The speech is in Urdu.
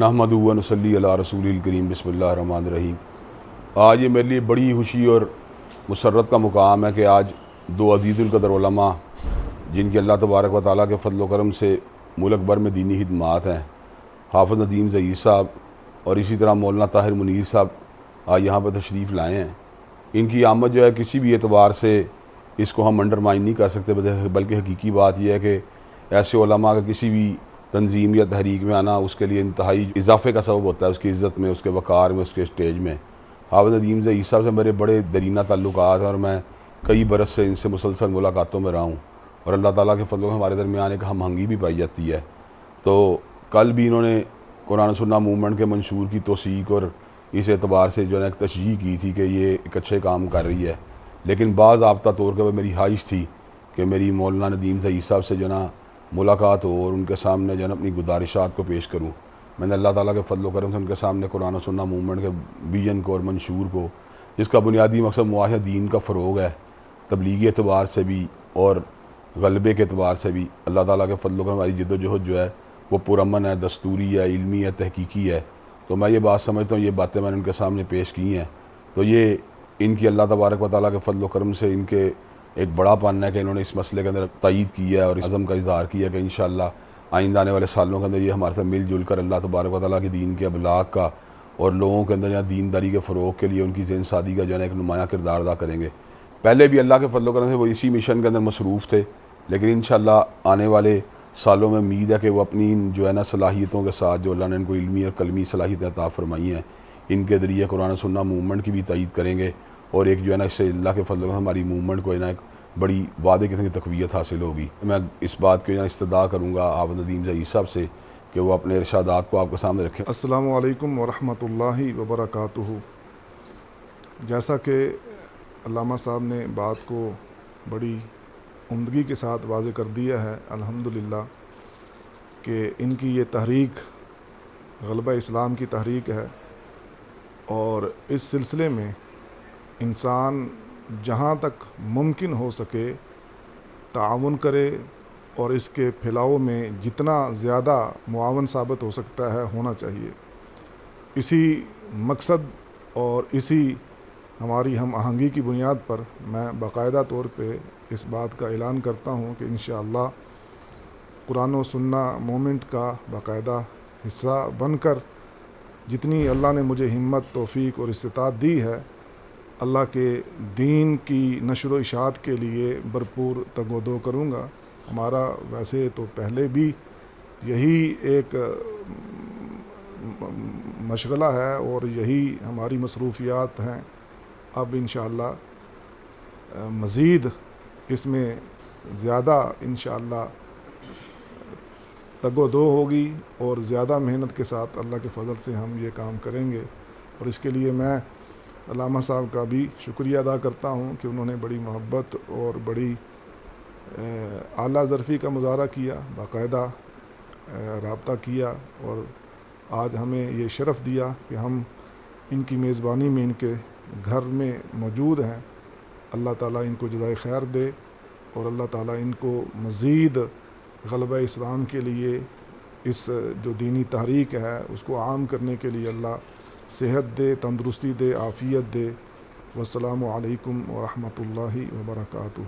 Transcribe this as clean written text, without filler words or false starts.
نحمدہ و نصلی علی رسول الکریم بسم اللہ الرحمن الرحیم۔ آج یہ میرے لیے بڑی خوشی اور مسرت کا مقام ہے کہ آج دو عزیز القدر علماء جن کی اللہ تبارک و تعالیٰ کے فضل و کرم سے ملک بھر میں دینی خدمات ہیں، حافظ ندیم ظہیر صاحب اور اسی طرح مولانا طاہر منیر صاحب آج یہاں پہ تشریف لائے ہیں۔ ان کی آمد جو ہے کسی بھی اعتبار سے اس کو ہم انڈرمائن نہیں کر سکتے، بلکہ حقیقی بات یہ ہے کہ ایسے علماء کا کسی بھی تنظیم یا تحریک میں آنا اس کے لیے انتہائی اضافے کا سبب ہوتا ہے، اس کی عزت میں، اس کے وقار میں، اس کے اسٹیج میں۔ حافظ ندیم ظہیر صاحب سے میرے بڑے درینہ تعلقات ہیں اور میں کئی برس سے ان سے مسلسل ملاقاتوں میں رہا ہوں، اور اللہ تعالیٰ کے فضل و ہمارے درمیان ایک ہم آہنگی بھی پائی جاتی ہے۔ تو کل بھی انہوں نے قرآن و سنہ موومنٹ کے منشور کی توثیق اور اس اعتبار سے جو ہے ایک تشجیع کی تھی کہ یہ ایک اچھے کام کر رہی ہے، لیکن باضابطہ طور پہ میری خواہش تھی کہ میری مولانا ندیم ظہیر صاحب سے جو نا ملاقات ہو اور ان کے سامنے جو ہے اپنی گزارشات کو پیش کروں۔ میں نے اللہ تعالیٰ کے فضل و کرم سے ان کے سامنے قرآن و سنہ موومنٹ کے ویژن کو اور منشور کو، جس کا بنیادی مقصد معاشرہ دین کا فروغ ہے، تبلیغی اعتبار سے بھی اور غلبے کے اعتبار سے بھی، اللہ تعالیٰ کے فضل و کرم ہماری جد و جہد جو ہے وہ پرامن ہے، دستوری ہے، علمی ہے، تحقیقی ہے۔ تو میں یہ بات سمجھتا ہوں، یہ باتیں میں نے ان کے سامنے پیش کی ہیں، تو یہ ان کی اللہ تبارک و تعالیٰ کے فضل و کرم سے ان کے ایک بڑا پن ہے کہ انہوں نے اس مسئلے کے اندر تائید کی ہے اور اس عزم کا اظہار کیا کہ انشاءاللہ آئندہ آنے والے سالوں کے اندر یہ ہمارے ساتھ مل جل کر اللہ تبارک و تعالیٰ کے دین کے ابلاغ کا اور لوگوں کے اندر یا دینداری کے فروغ کے لیے ان کی ذہن سازی کا جو ہے ایک نمایاں کردار ادا کریں گے۔ پہلے بھی اللہ کے فضل و کرم سے وہ اسی مشن کے اندر مصروف تھے، لیکن انشاءاللہ آنے والے سالوں میں امید ہے کہ وہ اپنی جو ہے نا صلاحیتوں کے ساتھ جو اللہ نے ان کو علمی اور قلمی صلاحیتیں عطا فرمائی ہیں، ان کے ذریعے قرآن و سنہ موومنٹ کی بھی تائید کریں گے، اور ایک جو ہے نا اس سے اللہ کے فضل و کرم ہماری موومنٹ کو ہے نا ایک بڑی وعدے قسم کی تقویت حاصل ہوگی۔ میں اس بات کی استدعا کروں گا حافظ ندیم ظہیر صاحب سے کہ وہ اپنے ارشادات کو آپ کے سامنے رکھیں۔ السلام علیکم ورحمۃ اللہ وبرکاتہ۔ جیسا کہ علامہ صاحب نے بات کو بڑی عمدگی کے ساتھ واضح کر دیا ہے، الحمدللہ، کہ ان کی یہ تحریک غلبہ اسلام کی تحریک ہے، اور اس سلسلے میں انسان جہاں تک ممکن ہو سکے تعاون کرے اور اس کے پھیلاؤ میں جتنا زیادہ معاون ثابت ہو سکتا ہے ہونا چاہیے۔ اسی مقصد اور اسی ہماری ہم آہنگی کی بنیاد پر میں باقاعدہ طور پہ اس بات کا اعلان کرتا ہوں کہ انشاءاللہ قرآن و سنہ موومنٹ کا باقاعدہ حصہ بن کر جتنی اللہ نے مجھے ہمت، توفیق اور استطاعت دی ہے، اللہ کے دین کی نشر و اشاعت کے لیے بھرپور تگ و دو کروں گا۔ ہمارا ویسے تو پہلے بھی یہی ایک مشغلہ ہے اور یہی ہماری مصروفیات ہیں، اب انشاءاللہ مزید اس میں زیادہ انشاءاللہ تگ و دو ہوگی اور زیادہ محنت کے ساتھ اللہ کے فضل سے ہم یہ کام کریں گے، اور اس کے لیے میں علامہ صاحب کا بھی شکریہ ادا کرتا ہوں کہ انہوں نے بڑی محبت اور بڑی اعلیٰ ظرفی کا مظاہرہ کیا، باقاعدہ رابطہ کیا، اور آج ہمیں یہ شرف دیا کہ ہم ان کی میزبانی میں ان کے گھر میں موجود ہیں۔ اللہ تعالیٰ ان کو جزائے خیر دے، اور اللہ تعالیٰ ان کو مزید غلبہ اسلام کے لیے اس جو دینی تحریک ہے اس کو عام کرنے کے لیے اللہ صحت دے، تندرستی دے، عافیت دے۔ والسلام علیکم ورحمۃ اللہ وبرکاتہ۔